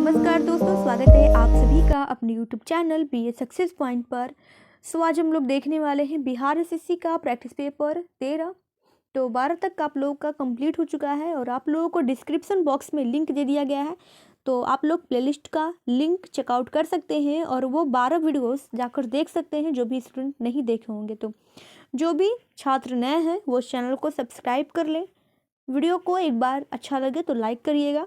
नमस्कार दोस्तों, स्वागत है आप सभी का अपने YouTube channel BA success point पर। आज हम लोग देखने वाले हैं बिहार एसएससी का प्रैक्टिस पेपर 13। तो 12 तक का आप लोगों का कंप्लीट हो चुका है और आप लोगों को डिस्क्रिप्शन बॉक्स में लिंक दे दिया गया है। तो आप लोग प्लेलिस्ट का लिंक चेकआउट कर सकते हैं और वो 12 वीडियोस जाकर देख सकते हैं जो भी स्टूडेंट नहीं देखे होंगे। तो जो भी छात्र नए हैं वो चैनल को सब्सक्राइब कर लें। वीडियो को एक बार अच्छा लगे तो लाइक करिएगा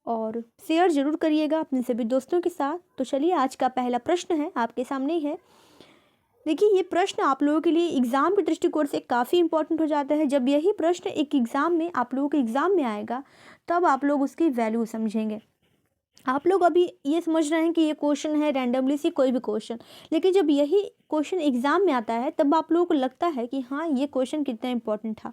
और शेयर ज़रूर करिएगा अपने सभी दोस्तों के साथ। तो चलिए, आज का पहला प्रश्न है आपके सामने ही है। देखिए, ये प्रश्न आप लोगों के लिए एग्ज़ाम के दृष्टिकोण से काफ़ी इंपॉर्टेंट हो जाता है। जब यही प्रश्न एक एग्ज़ाम में आप लोगों के एग्ज़ाम में आएगा तब आप लोग उसकी वैल्यू समझेंगे। आप लोग अभी ये समझ रहे हैं कि ये क्वेश्चन है रैंडमली सी कोई भी क्वेश्चन, लेकिन जब यही क्वेश्चन एग्ज़ाम में आता है तब आप लोगों को लगता है कि हाँ, ये क्वेश्चन कितना इंपॉर्टेंट था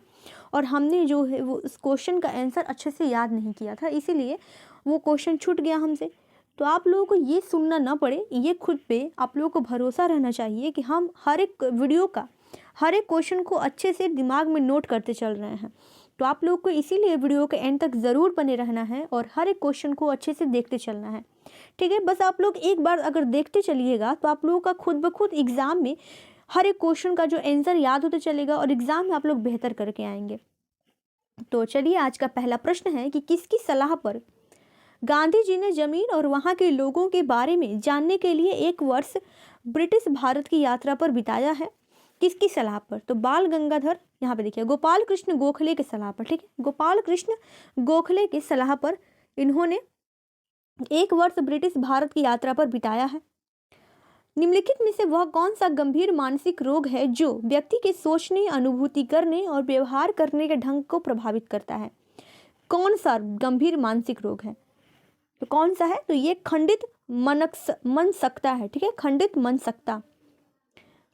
और हमने जो है वो उस क्वेश्चन का आंसर अच्छे से याद नहीं किया था, इसीलिए वो क्वेश्चन छूट गया हमसे। तो आप लोगों को ये सुनना ना पड़े, ये खुद पे आप लोगों को भरोसा रहना चाहिए कि हम हर एक वीडियो का हर एक क्वेश्चन को अच्छे से दिमाग में नोट करते चल रहे हैं। तो आप लोग को इसीलिए वीडियो के एंड तक ज़रूर बने रहना है और हर एक क्वेश्चन को अच्छे से देखते चलना है, ठीक है। बस आप लोग एक बार अगर देखते चलिएगा तो आप लोगों का खुद ब खुद एग्ज़ाम में हर एक क्वेश्चन का जो आंसर याद होता चलेगा और एग्ज़ाम में आप लोग बेहतर करके आएंगे। तो चलिए, आज का पहला प्रश्न है कि किसकी सलाह पर गांधी जी ने जमीन और वहाँ के लोगों के बारे में जानने के लिए 1 वर्ष ब्रिटिश भारत की यात्रा पर बिताया है। किसकी सलाह पर? तो बाल गंगाधर, यहाँ पे देखिए गोपाल कृष्ण गोखले की सलाह पर, ठीक है। गोपाल कृष्ण गोखले की सलाह पर इन्होंने 1 वर्ष ब्रिटिश भारत की यात्रा पर बिताया है। निम्नलिखित में से वह कौन सा गंभीर मानसिक रोग है जो व्यक्ति के सोचने, अनुभूति करने और व्यवहार करने के ढंग को प्रभावित करता है? कौन सा गंभीर मानसिक रोग है? तो कौन सा है? तो ये खंडित मनसकता है, ठीक है, खंडित मनसकता।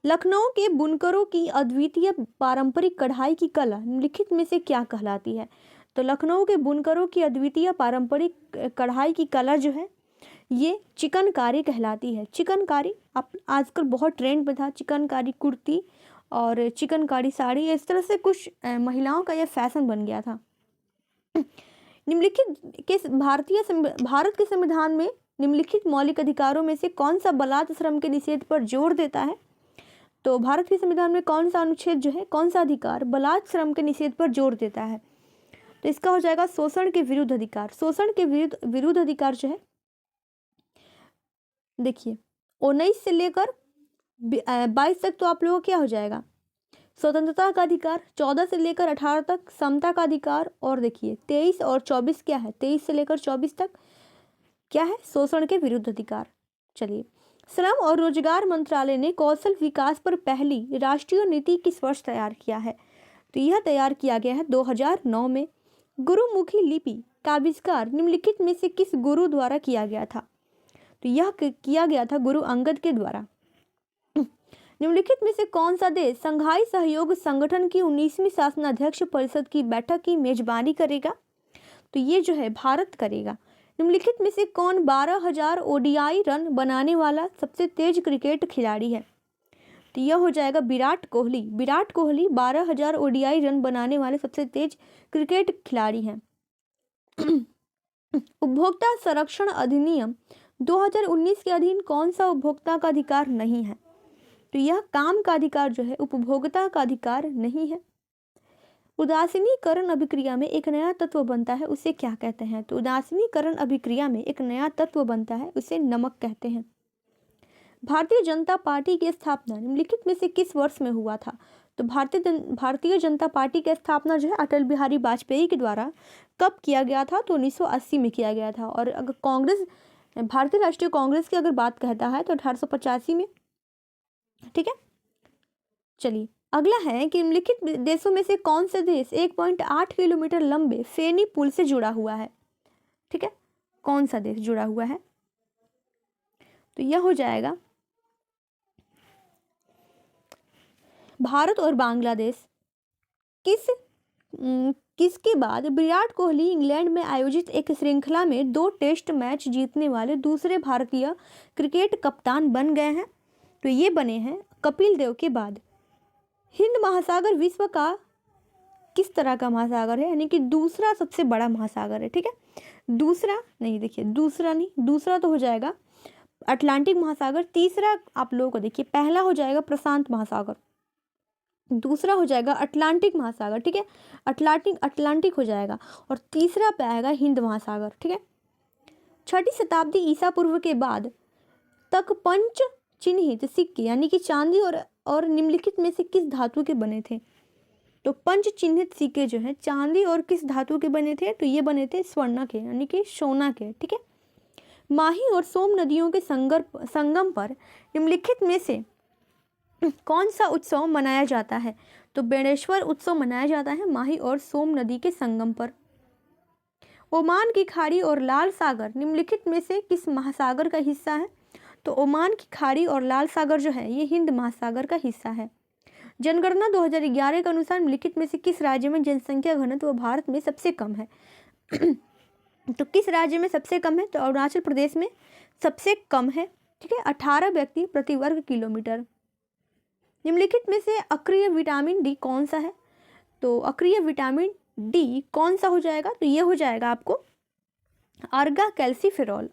लखनऊ के बुनकरों की अद्वितीय पारंपरिक कढ़ाई की कला निम्नलिखित में से क्या कहलाती है? तो लखनऊ के बुनकरों की अद्वितीय पारंपरिक कढ़ाई की कला जो है ये चिकनकारी कहलाती है। चिकनकारी अब आजकल बहुत ट्रेंड में था, चिकनकारी कुर्ती और चिकनकारी साड़ी, इस तरह से कुछ महिलाओं का यह फैशन बन गया था। निम्नलिखित के भारत के संविधान में निम्नलिखित मौलिक अधिकारों में से कौन सा बलात् श्रम के निषेध पर जोर देता है? तो भारत के संविधान में कौन सा अनुच्छेद जो है, कौन सा अधिकार बलात् श्रम के निषेध पर जोर देता है? तो इसका हो जाएगा शोषण के विरुद्ध अधिकार। शोषण के विरुद्ध अधिकार जो है, देखिए 19 से लेकर 22 तक तो आप लोगों को क्या हो जाएगा, स्वतंत्रता का अधिकार। 14 से लेकर 18 तक समता का अधिकार। और देखिए 23 और 24 क्या है, 23 से लेकर 24 तक क्या है, शोषण के विरुद्ध अधिकार। चलिए, श्रम और रोजगार मंत्रालय ने कौशल विकास पर पहली राष्ट्रीय नीति किस वर्ष तैयार किया है? तो यह तैयार किया गया है 2009 में। गुरुमुखी लिपि का आविष्कार निम्नलिखित में से किस गुरु द्वारा किया गया था? तो यह किया गया था गुरु अंगद के द्वारा। निम्नलिखित में से कौन सा देश संघाई सहयोग संगठन की 19वीं शासनाध्यक्ष परिषद की बैठक की मेजबानी करेगा? तो ये जो है भारत करेगा। निम्नलिखित में से कौन 12,000 ODI रन बनाने वाला सबसे तेज क्रिकेट खिलाड़ी है? तो यह हो जाएगा विराट कोहली। विराट कोहली 12,000 ODI रन बनाने वाले सबसे तेज क्रिकेट खिलाड़ी हैं। उपभोक्ता संरक्षण अधिनियम 2019 के अधीन कौन सा उपभोक्ता का अधिकार नहीं है? तो यह काम का अधिकार जो है उपभोक्ता का अधिकार नहीं है। उदासीनीकरण अभिक्रिया में एक नया तत्व बनता है, उसे क्या कहते हैं? तो उदासीनीकरण अभिक्रिया में एक नया तत्व बनता है, उसे नमक कहते हैं। भारतीय जनता पार्टी की स्थापना निम्नलिखित में से किस वर्ष में हुआ था? तो भारतीय जनता पार्टी की स्थापना जो है अटल बिहारी वाजपेयी के द्वारा कब किया गया था? तो 1980 में किया गया था। और अगर कांग्रेस, भारतीय राष्ट्रीय कांग्रेस की अगर बात कहता है तो 1885 में, ठीक है। चलिए, अगला है कि निम्नलिखित देशों में से कौन सा देश 1.8 किलोमीटर लंबे फेनी पुल से जुड़ा हुआ है? ठीक है, कौन सा देश जुड़ा हुआ है? तो यह हो जाएगा भारत और बांग्लादेश। किसके बाद विराट कोहली इंग्लैंड में आयोजित एक श्रृंखला में 2 टेस्ट मैच जीतने वाले दूसरे भारतीय क्रिकेट कप्तान बन गए हैं? तो ये बने हैं कपिल देव के बाद। हिंद महासागर विश्व का किस तरह का महासागर है, यानी कि दूसरा सबसे बड़ा महासागर है, ठीक है। दूसरा नहीं, देखिए दूसरा नहीं, दूसरा तो हो जाएगा अटलांटिक महासागर। तीसरा आप लोगों को देखिए, पहला हो जाएगा प्रशांत महासागर, दूसरा हो जाएगा अटलांटिक महासागर, ठीक है, अटलांटिक हो जाएगा, और तीसरा पे आएगा हिंद महासागर, ठीक है। 6वीं शताब्दी ईसा पूर्व के बाद तक पंच चिन्हित सिक्के यानी कि चांदी और निम्नलिखित में से किस धातु के बने थे? तो पंच चिन्हित सिक्के जो है चांदी और किस धातु के बने थे? तो ये बने थे स्वर्ण के यानी कि सोना के, ठीक है। माही और सोम नदियों के संगम पर निम्नलिखित में से कौन सा उत्सव मनाया जाता है? तो बेणेश्वर उत्सव मनाया जाता है माही और सोम नदी के संगम पर। ओमान की खाड़ी और लाल सागर निम्नलिखित में से किस महासागर का हिस्सा है? तो ओमान की खाड़ी और लाल सागर जो है ये हिंद महासागर का हिस्सा है। जनगणना 2011 के अनुसार निम्नलिखित में से किस राज्य में जनसंख्या घनत्व भारत में सबसे कम है? तो किस राज्य में सबसे कम है? तो अरुणाचल प्रदेश में सबसे कम है, ठीक है, 18 व्यक्ति प्रति वर्ग किलोमीटर। निम्नलिखित में से अक्रिय विटामिन डी कौन सा है? तो अक्रिय विटामिन डी कौन सा हो जाएगा? तो ये हो जाएगा आपको अर्गा कैल्सीफेरॉल।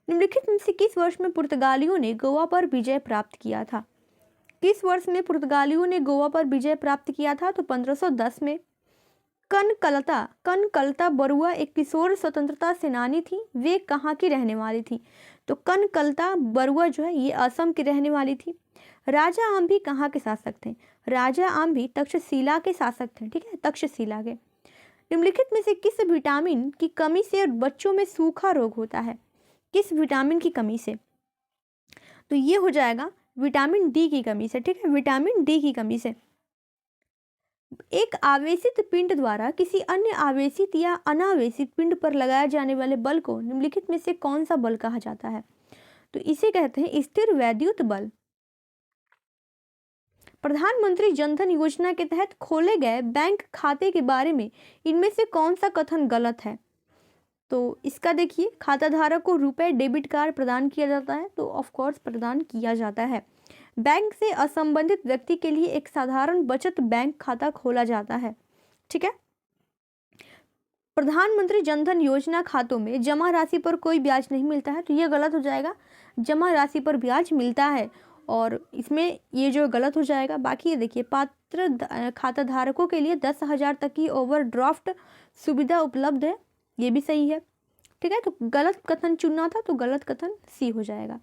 निम्नलिखित में से किस वर्ष में पुर्तगालियों ने गोवा पर विजय प्राप्त किया था? किस वर्ष में पुर्तगालियों ने गोवा पर विजय प्राप्त किया था? तो 1510 में। कनकलता बरुआ एक किशोर स्वतंत्रता सेनानी थी, वे कहाँ की रहने वाली थी? तो कनकलता बरुआ जो है ये असम की रहने वाली थी। राजा आम्भी कहाँ के शासक थे? राजा आम्भी तक्षशिला के शासक थे, ठीक है, तक्षशिला के। निम्नलिखित में से किस विटामिन की कमी से बच्चों में सूखा रोग होता है? किस विटामिन की कमी से? तो ये हो जाएगा विटामिन डी की कमी से, ठीक है, विटामिन डी की कमी से। एक आवेशित पिंड द्वारा किसी अन्य आवेशित या अनावेशित पिंड पर लगाए जाने वाले बल को निम्नलिखित में से कौन सा बल कहा जाता है? तो इसे कहते हैं स्थिर वैद्युत बल। प्रधानमंत्री जनधन योजना के तहत खोले गए बैंक खाते के बारे में इनमें से कौन सा कथन गलत है? तो इसका देखिए, खाता धारक को रुपए डेबिट कार्ड प्रदान किया जाता है, तो ऑफ कोर्स प्रदान किया जाता है। बैंक से असंबंधित व्यक्ति के लिए एक साधारण बचत बैंक खाता खोला जाता है, ठीक है। प्रधानमंत्री जनधन योजना खातों में जमा राशि पर कोई ब्याज नहीं मिलता है, तो ये गलत हो जाएगा, जमा राशि पर ब्याज मिलता है, और इसमें ये जो गलत हो जाएगा। बाकी ये देखिए, पात्र खाता धारकों के लिए 10,000 तक की ओवरड्राफ्ट सुविधा उपलब्ध है, ये भी सही है, ठीक है। तो गलत कथन चुनना था, तो गलत कथन सी हो जाएगा।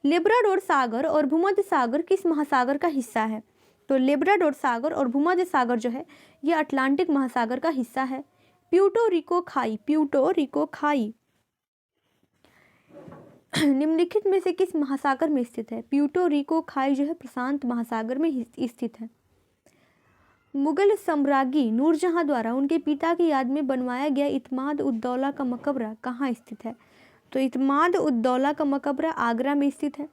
लेब्राडोर सागर और भूमध्य सागर किस महासागर का हिस्सा है? तो लेब्राडोर सागर और भूमध्य सागर जो है ये अटलांटिक महासागर का हिस्सा है। प्यूर्टो रिको खाई निम्नलिखित में से किस महासागर में स्थित है? प्यूर्टो रिको खाई जो है प्रशांत महासागर में स्थित है। मुगल सम्राज्ञी नूरजहां द्वारा उनके पिता की याद में बनवाया गया इत्माद उद्दौला का मकबरा कहाँ स्थित है? तो इत्माद उद्दौला का मकबरा आगरा में स्थित है।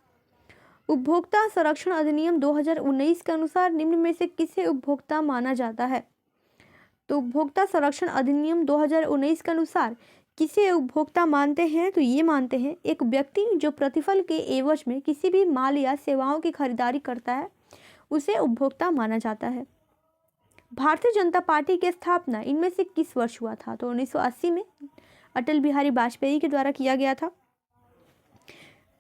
उपभोक्ता संरक्षण अधिनियम 2019 के अनुसार निम्न में से किसे उपभोक्ता माना जाता है? तो उपभोक्ता संरक्षण अधिनियम 2019 के अनुसार किसे उपभोक्ता मानते हैं? तो ये मानते हैं एक व्यक्ति जो प्रतिफल के एवज में किसी भी माल या सेवाओं की खरीदारी करता है, उसे उपभोक्ता माना जाता है। भारतीय जनता पार्टी की स्थापना इनमें से किस वर्ष हुआ था? तो 1980 में अटल बिहारी वाजपेयी के द्वारा किया गया था।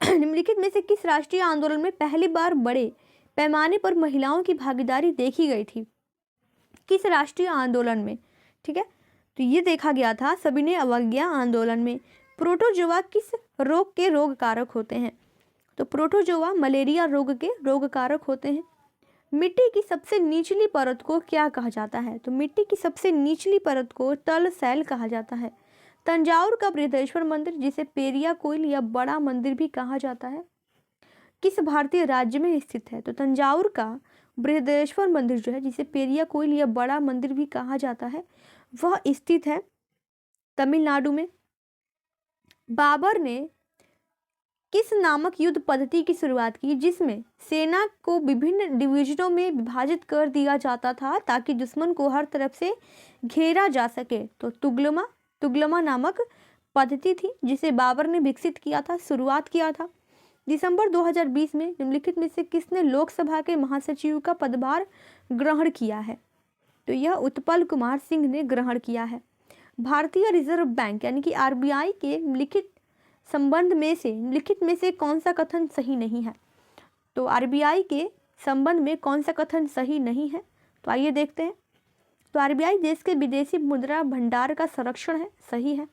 निम्नलिखित में से किस राष्ट्रीय आंदोलन में पहली बार बड़े पैमाने पर महिलाओं की भागीदारी देखी गई थी? किस राष्ट्रीय आंदोलन में, ठीक है, तो ये देखा गया था सविनय अवज्ञा आंदोलन में। प्रोटोजोआ किस रोग के रोग कारक होते हैं? तो प्रोटोजोआ मलेरिया रोग के रोग कारक होते हैं। मिट्टी की सबसे निचली परत को क्या कहा जाता है? तो मिट्टी की सबसे निचली परत को तल सैल कहा जाता है। तंजावुर का बृहदेश्वर मंदिर जिसे पेरिया कोइल या बड़ा मंदिर भी कहा जाता है किस भारतीय राज्य में स्थित है? तो तंजावुर का बृहदेश्वर मंदिर जो है जिसे पेरिया कोइल या बड़ा मंदिर भी कहा जाता है वह स्थित है तमिलनाडु में। बाबर ने किस नामक युद्ध पद्धति की शुरुआत की जिसमें सेना को विभिन्न डिवीजनों में विभाजित कर दिया जाता था ताकि दुश्मन को हर तरफ से घेरा जा सके? तो तुगलमा नामक पद्धति थी जिसे बाबर ने विकसित किया था, शुरुआत किया था। दिसंबर 2020 में निम्नलिखित में से किसने लोकसभा के महासचिव का पदभार ग्रहण किया है? तो यह उत्पल कुमार सिंह ने ग्रहण किया है। भारतीय रिजर्व बैंक यानी कि आरबीआई के लिखित संबंध में से कौन सा कथन सही नहीं है? तो आरबीआई के संबंध में कौन सा कथन सही नहीं है? तो आइए देखते हैं। तो आरबीआई देश के विदेशी मुद्रा भंडार का संरक्षण है, सही है।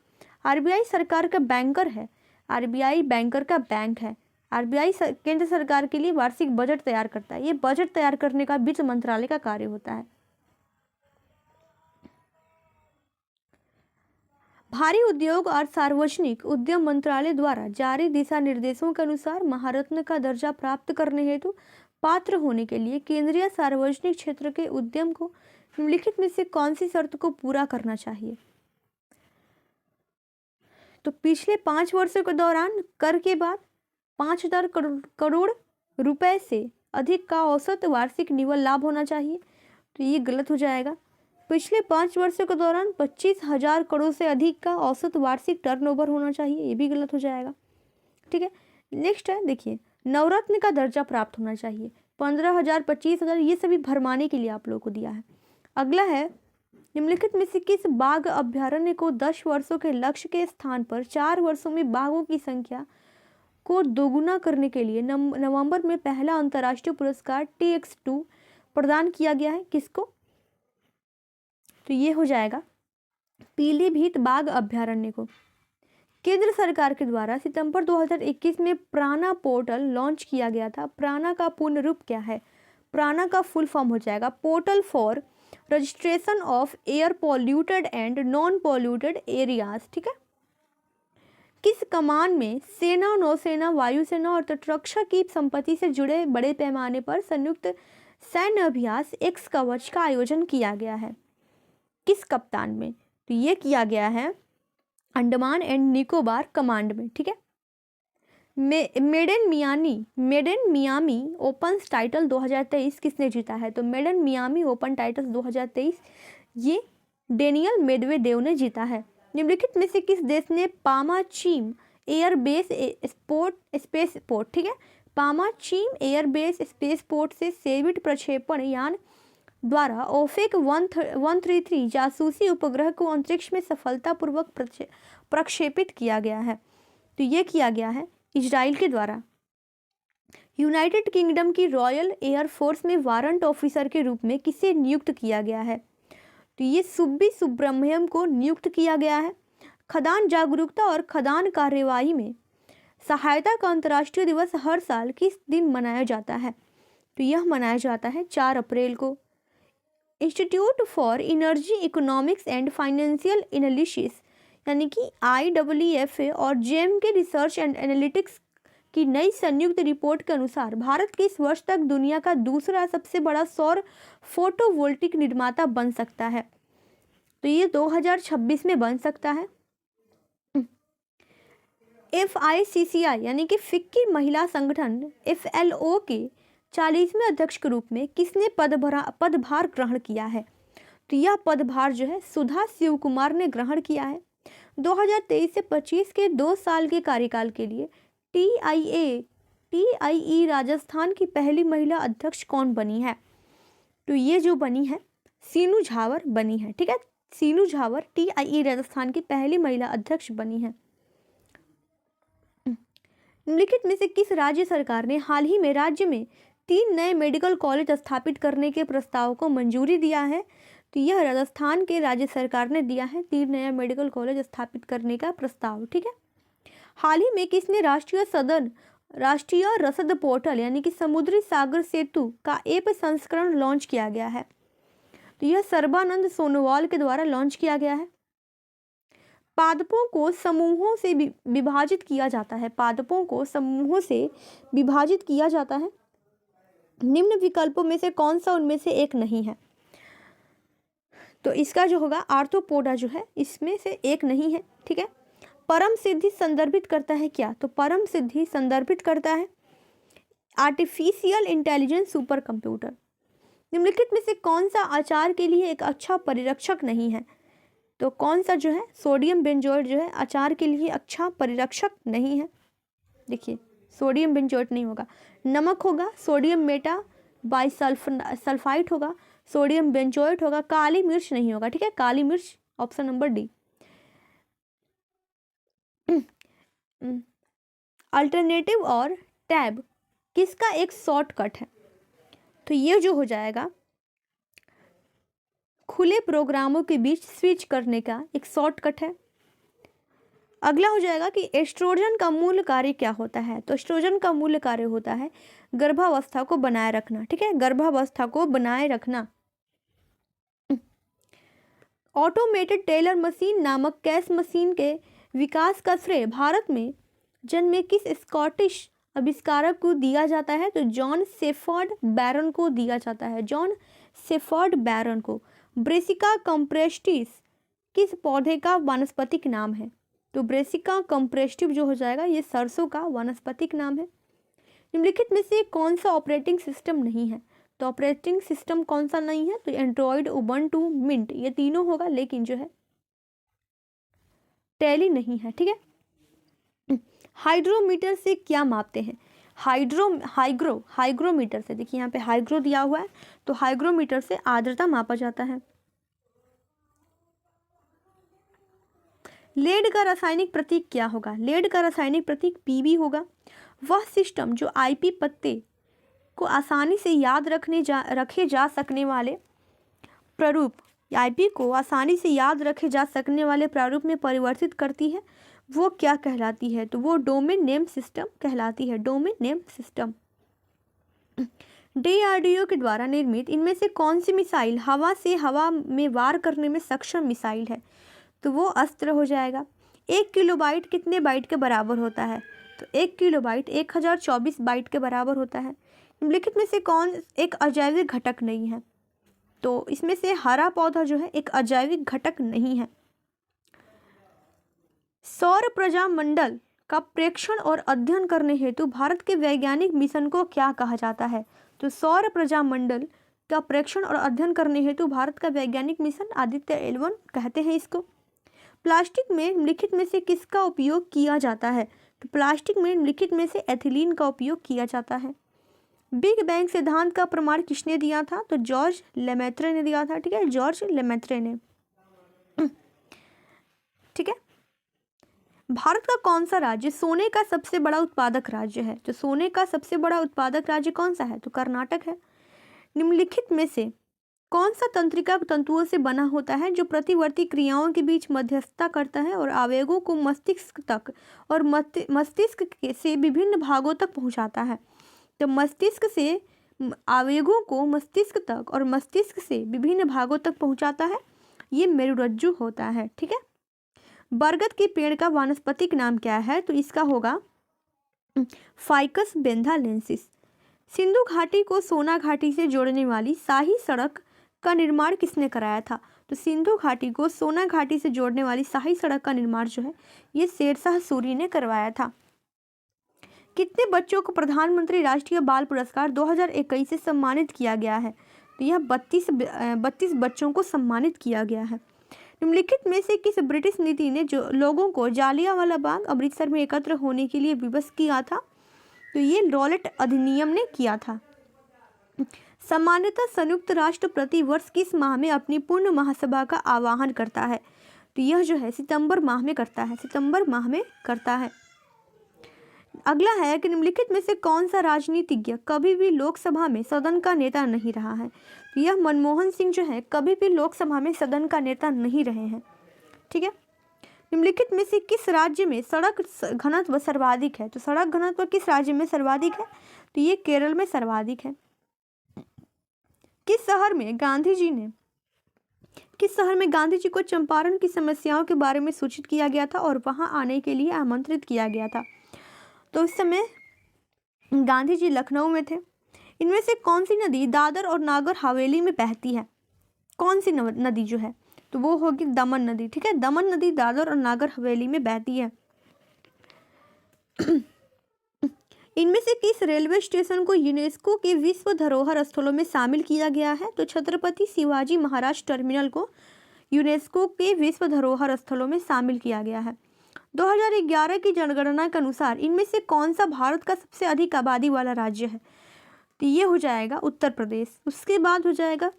आरबीआई सरकार का बैंकर है, आरबीआई बैंकर का बैंक है। आरबीआई केंद्र सरकार के लिए वार्षिक बजट तैयार करता है, ये बजट तैयार करने का वित्त मंत्रालय का कार्य होता है। भारी उद्योग और सार्वजनिक उद्यम मंत्रालय द्वारा जारी दिशा निर्देशों के अनुसार महारत्न का दर्जा प्राप्त करने हेतु पात्र होने के लिए केंद्रीय सार्वजनिक क्षेत्र के उद्यम को निम्नलिखित में से कौन सी शर्त को पूरा करना चाहिए? तो पिछले 5 वर्षों के दौरान कर के बाद 5,000 करोड़ रुपए से अधिक का औसत वार्षिक निव्वल लाभ होना चाहिए। तो ये गलत हो जाएगा। पिछले 5 वर्षों के दौरान 25,000 करोड़ से अधिक का औसत वार्षिक टर्नओवर होना चाहिए, ये भी गलत हो जाएगा। ठीक है, नेक्स्ट है, देखिए, नवरत्न का दर्जा प्राप्त होना चाहिए। 15,000, 25,000 ये सभी भरमाने के लिए आप लोगों को दिया है। अगला है, निम्नलिखित में से किस बाघ अभ्यारण्य को 10 वर्षों के लक्ष्य के स्थान पर 4 वर्षों में बाघों की संख्या को दोगुना करने के लिए नवंबर में पहला अंतर्राष्ट्रीय पुरस्कार TX2 प्रदान किया गया है? किसको? तो ये हो जाएगा पीलीभीत बाघ अभ्यारण्य को। केंद्र सरकार के द्वारा सितंबर 2021 में प्राणा पोर्टल लॉन्च किया गया था। प्राणा का पूर्ण रूप क्या है? प्राणा का फुल फॉर्म हो जाएगा portal for registration of air polluted and non polluted areas. ठीक है, किस कमान में सेना, नौसेना, वायुसेना और तटरक्षा की संपत्ति से जुड़े बड़े पैमाने पर संयुक्त सैन्य अभ्यास एक्स कवच का आयोजन किया गया है? किस कप्तान में? तो ये किया गया है अंडमान एंड निकोबार कमांड में। ठीक है, मेडन मियामी ओपन टाइटल 2023 किसने जीता है? तो मेडन मियामी ओपन टाइटल 2023 ये डेनियल मेडवेडेव ने जीता है। निम्नलिखित में से किस देश ने पामाचीम एयरबेस स्पेस पोर्ट, ठीक है, पामाचीम एयरबेस स्पेस पोर्ट से सेविट प्रक्षेपण यान द्वारा ओफेक 133 जासूसी उपग्रह को अंतरिक्ष में सफलतापूर्वक प्रक्षेपित किया गया है? तो ये किया गया है इजराइल के द्वारा। यूनाइटेड किंगडम की रॉयल एयर फोर्स में वारंट ऑफिसर के रूप में किसे नियुक्त किया गया है? तो ये सुब्बी सुब्रमण्यम को नियुक्त किया गया है। खदान जागरूकता और खदान कार्यवाही में सहायता का अंतर्राष्ट्रीय दिवस हर साल किस दिन मनाया जाता है? तो यह मनाया जाता है 4 अप्रैल को। Institute for energy economics and financial analysis यानी कि IEEFA और जेम के रिसर्च एंड एनालिटिक्स की नई संयुक्त रिपोर्ट के अनुसार भारत किस वर्ष तक दुनिया का दूसरा सबसे बड़ा सौर फोटोवोल्टिक निर्माता बन सकता है? तो ये 2026 में बन सकता है। FICCI यानी कि फिक्की महिला संगठन FLO के 40वें अध्यक्ष के रूप में किसने पदभार ग्रहण किया है? तो यह पदभार जो है सुधा शिव कुमार ने ग्रहण किया है। 2023 से 25 के 2 साल के कार्यकाल के लिए TIE राजस्थान की पहली महिला अध्यक्ष कौन बनी है? तो ये जो बनी है सीनू झावर बनी है। ठीक है, सीनू झावर TIE राजस्थान की पहली महिला अध्यक्ष बनी है। निम्नलिखित में से किस राज्य सरकार ने हाल ही में राज्य में 3 नए मेडिकल कॉलेज स्थापित करने के प्रस्ताव को मंजूरी दिया है? तो यह राजस्थान के राज्य सरकार ने दिया है 3 नया मेडिकल कॉलेज स्थापित करने का प्रस्ताव। ठीक है, हाल ही में किसने राष्ट्रीय रसद पोर्टल यानी कि समुद्री सागर सेतु का ऐप संस्करण लॉन्च किया गया है? तो यह सर्बानंद सोनोवाल के द्वारा लॉन्च किया गया है। पादपों को समूहों से विभाजित किया जाता है। पादपों को समूहों से विभाजित किया जाता है। निम्न विकल्पों में से कौन सा उनमें से एक नहीं है? तो इसका जो होगा आर्थ्रोपोडा जो है इसमें से एक नहीं है। ठीक है, परम सिद्धि संदर्भित करता है क्या? तो परम सिद्धि संदर्भित करता है आर्टिफिशियल इंटेलिजेंस सुपर कंप्यूटर। निम्नलिखित में से कौन सा अचार के लिए एक अच्छा परिरक्षक नहीं है? तो कौन सा जो है सोडियम बेंजोएट जो है अचार के लिए अच्छा परिरक्षक नहीं है। देखिए सोडियम बेंजोएट नहीं होगा, नमक होगा, सोडियम मेटा बाइसल्फाइड होगा, सोडियम बेंजोएट होगा, काली मिर्च नहीं होगा। ठीक है, काली मिर्च ऑप्शन नंबर डी। अल्टरनेटिव और टैब किसका एक शॉर्टकट है? तो ये जो हो जाएगा खुले प्रोग्रामों के बीच स्विच करने का एक शॉर्टकट है। अगला हो जाएगा कि एस्ट्रोजन का मूल कार्य क्या होता है? तो एस्ट्रोजन का मूल कार्य होता है गर्भावस्था को बनाए रखना। ठीक है, गर्भावस्था को बनाए रखना। ऑटोमेटेड टेलर मशीन नामक कैश मशीन के विकास का श्रेय भारत में जन्मे किस स्कॉटिश आविष्कारक को दिया जाता है? तो जॉन शेफर्ड बैरन को दिया जाता है, जॉन शेफर्ड बैरन को। ब्रेसिका कंप्रेस्टिस किस पौधे का वानस्पतिक नाम है? तो ब्रेसिका कंप्रेस्टिव जो हो जाएगा ये सरसों का वानस्पतिक नाम है। निम्नलिखित में से कौन सा ऑपरेटिंग सिस्टम नहीं है? तो ऑपरेटिंग सिस्टम कौन सा नहीं है? तो एंड्रॉइड, उबंटू, मिंट, ये तीनों होगा, लेकिन जो है टैली नहीं है। ठीक है, हाइड्रोमीटर से क्या मापते हैं? हाइग्रोमीटर से, देखिए यहाँ पे हाइग्रो दिया हुआ है, तो हाइग्रोमीटर से आर्द्रता मापा जाता है। लेड का रासायनिक प्रतीक क्या होगा? लेड का रासायनिक प्रतीक Pb होगा। वह सिस्टम जो आईपी पत्ते को आसानी से याद रखे जा सकने वाले प्रारूप, आईपी को आसानी से याद रखे जा सकने वाले प्रारूप में परिवर्तित करती है, वो क्या कहलाती है? तो वो डोमेन नेम सिस्टम कहलाती है, डोमेन नेम सिस्टम। DRDO के द्वारा निर्मित इनमें से कौन सी मिसाइल हवा से हवा में वार करने में सक्षम मिसाइल है? तो वो अस्त्र हो जाएगा। 1 किलोबाइट कितने बाइट के बराबर होता है? तो 1 किलोबाइट 1024 बाइट के बराबर होता है। निम्नलिखित में से कौन एक अजैविक घटक नहीं है? तो इसमें से हरा पौधा जो है एक अजैविक घटक नहीं है। सौर प्रजामंडल का प्रेक्षण और अध्ययन करने हेतु भारत के वैज्ञानिक मिशन को क्या कहा जाता है? तो सौर प्रजामंडल का प्रेक्षण और अध्ययन करने हेतु भारत का वैज्ञानिक मिशन आदित्य L1 कहते हैं इसको। प्लास्टिक में निम्नलिखित में से किसका उपयोग किया जाता है? तो प्लास्टिक में निम्नलिखित में से एथिलीन का उपयोग किया जाता है। बिग बैंग सिद्धांत का प्रमाण किसने दिया था? तो जॉर्ज लेमेत्रे ने दिया था। ठीक है, जॉर्ज लेमेत्रे ने। ठीक है, भारत का कौन सा राज्य सोने का सबसे बड़ा उत्पादक राज्य है? तो सोने का सबसे बड़ा उत्पादक राज्य कौन सा है? तो कर्नाटक है। निम्नलिखित में से कौन सा तंत्रिका तंतुओं से बना होता है जो प्रतिवर्ती क्रियाओं के बीच मध्यस्थता करता है और आवेगों को मस्तिष्क तक और मस्तिष्क से विभिन्न भागों तक पहुंचाता है? तो मस्तिष्क से आवेगों को मस्तिष्क तक और मस्तिष्क से विभिन्न भागों तक पहुंचाता है, ये मेरुरज्जु होता है। ठीक है, बरगद के पेड़ का वानस्पतिक नाम क्या है? तो इसका होगा फाइकस बेंथालेंसिस। सिंधु घाटी को सोना घाटी से जोड़ने वाली शाही सड़क का निर्माण किसने कराया था? तो सिंधु घाटी को सोना घाटी से जोड़ने वाली शाही सड़क का निर्माण जो है ये शेरशाह सूरी ने करवाया था। कितने बच्चों को प्रधानमंत्री राष्ट्रीय बाल पुरस्कार 2021 से सम्मानित किया गया है? तो यह 32 बच्चों को सम्मानित किया गया है। निम्नलिखित में से किस ब्रिटिश नीति ने जो लोगों को जालियांवाला बाग अमृतसर में एकत्र होने के लिए विवश किया था? तो ये रॉलेट अधिनियम ने किया था। सामान्यतः संयुक्त राष्ट्र प्रति वर्ष किस माह में अपनी पूर्ण महासभा का आह्वान करता है? तो यह जो है सितंबर माह में करता है, सितंबर माह में करता है। अगला है कि निम्नलिखित में से कौन सा राजनीतिज्ञ कभी भी लोकसभा में सदन का नेता नहीं रहा है? तो यह मनमोहन सिंह जो है कभी भी लोकसभा में सदन का नेता नहीं रहे हैं। ठीक है, निम्नलिखित में से किस राज्य में सड़क घनत्व सर्वाधिक है? तो सड़क घनत्व किस राज्य में सर्वाधिक है? तो ये केरल में सर्वाधिक है। किस शहर में गांधी जी को चंपारण की समस्याओं के बारे में सूचित किया गया था और वहां आने के लिए आमंत्रित किया गया था? तो उस समय गांधी जी लखनऊ में थे। इनमें से कौन सी नदी दादर और नागर हवेली में बहती है? कौन सी नदी जो है? तो वो होगी दमन नदी। ठीक है, दमन नदी दादर और नागर हवेली में बहती है। इनमें से किस रेलवे स्टेशन को यूनेस्को के विश्व धरोहर स्थलों में शामिल किया गया है? तो छत्रपति शिवाजी महाराज टर्मिनल को यूनेस्को के विश्व धरोहर स्थलों में शामिल किया गया है। 2011 की जनगणना के अनुसार इनमें से कौन सा भारत का सबसे अधिक आबादी वाला राज्य है? तो ये हो जाएगा उत्तर प्रदेश, उसके बाद हो जाएगा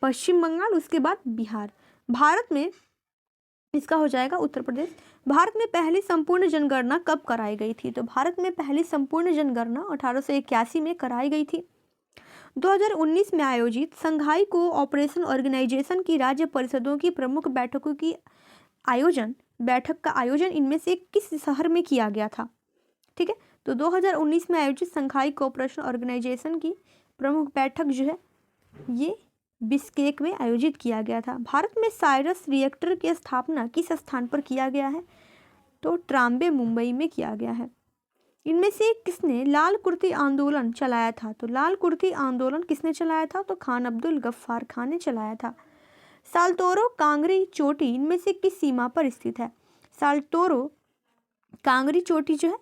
पश्चिम बंगाल, उसके बाद बिहार। भारत में इसका हो जाएगा उत्तर प्रदेश। भारत में पहली संपूर्ण जनगणना कब कराई गई थी? तो भारत में पहली संपूर्ण जनगणना 1881 में कराई गई थी। 2019 में आयोजित संघाई कोऑपरेशन ऑर्गेनाइजेशन की राज्य परिषदों की प्रमुख बैठक का आयोजन इनमें से किस शहर में किया गया था? ठीक है, तो 2019 में आयोजित संघाई कोऑपरेशन ऑर्गेनाइजेशन की प्रमुख बैठक जो है ये बिश्केक में आयोजित किया गया था। भारत में साइरस रिएक्टर की स्थापना किस स्थान पर किया गया है? तो ट्राम्बे, मुंबई में किया गया है। इनमें से किसने लाल कुर्ती आंदोलन चलाया था? तो लाल कुर्ती आंदोलन किसने चलाया था? तो खान अब्दुल गफ्फार खान ने चलाया था। साल्तोरो कांगरी चोटी इनमें से किस सीमा पर स्थित है? साल्तोरो कांगरी चोटी जो है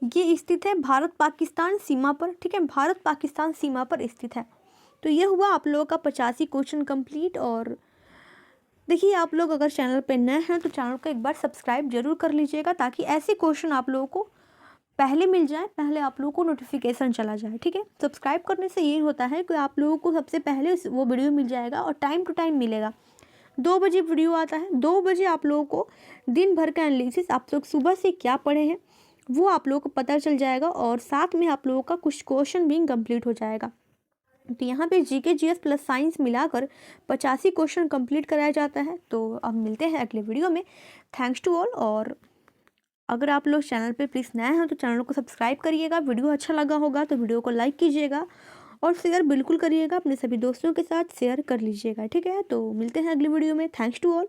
ये स्थित है भारत पाकिस्तान सीमा पर। ठीक है, भारत पाकिस्तान सीमा पर स्थित है। तो ये हुआ आप लोगों का 85 क्वेश्चन कंप्लीट। और देखिए, आप लोग अगर चैनल पे नए हैं तो चैनल को एक बार सब्सक्राइब जरूर कर लीजिएगा, ताकि ऐसे क्वेश्चन आप लोगों को पहले मिल जाए, पहले आप लोगों को नोटिफिकेशन चला जाए। ठीक है, सब्सक्राइब करने से ये होता है कि आप लोगों को सबसे पहले वो वीडियो मिल जाएगा और टाइम टू टाइम मिलेगा। 2 बजे वीडियो आता है, 2 बजे आप लोगों को दिन भर का एनालिसिस, आप लोग सुबह से क्या पढ़े हैं वो आप लोगों को पता चल जाएगा, और साथ में आप लोगों का कुछ क्वेश्चन भी कंप्लीट हो जाएगा। तो यहाँ पे जीके जीएस प्लस साइंस मिलाकर 85 क्वेश्चन कंप्लीट कराया जाता है। तो अब मिलते हैं अगले वीडियो में। Thanks to all. और अगर आप लोग चैनल पे प्लीज़ नए हैं तो चैनल को सब्सक्राइब करिएगा। वीडियो अच्छा लगा होगा तो वीडियो को लाइक कीजिएगा और शेयर बिल्कुल करिएगा, अपने सभी दोस्तों के साथ शेयर कर लीजिएगा। ठीक है, तो मिलते हैं अगली वीडियो में। Thanks to all.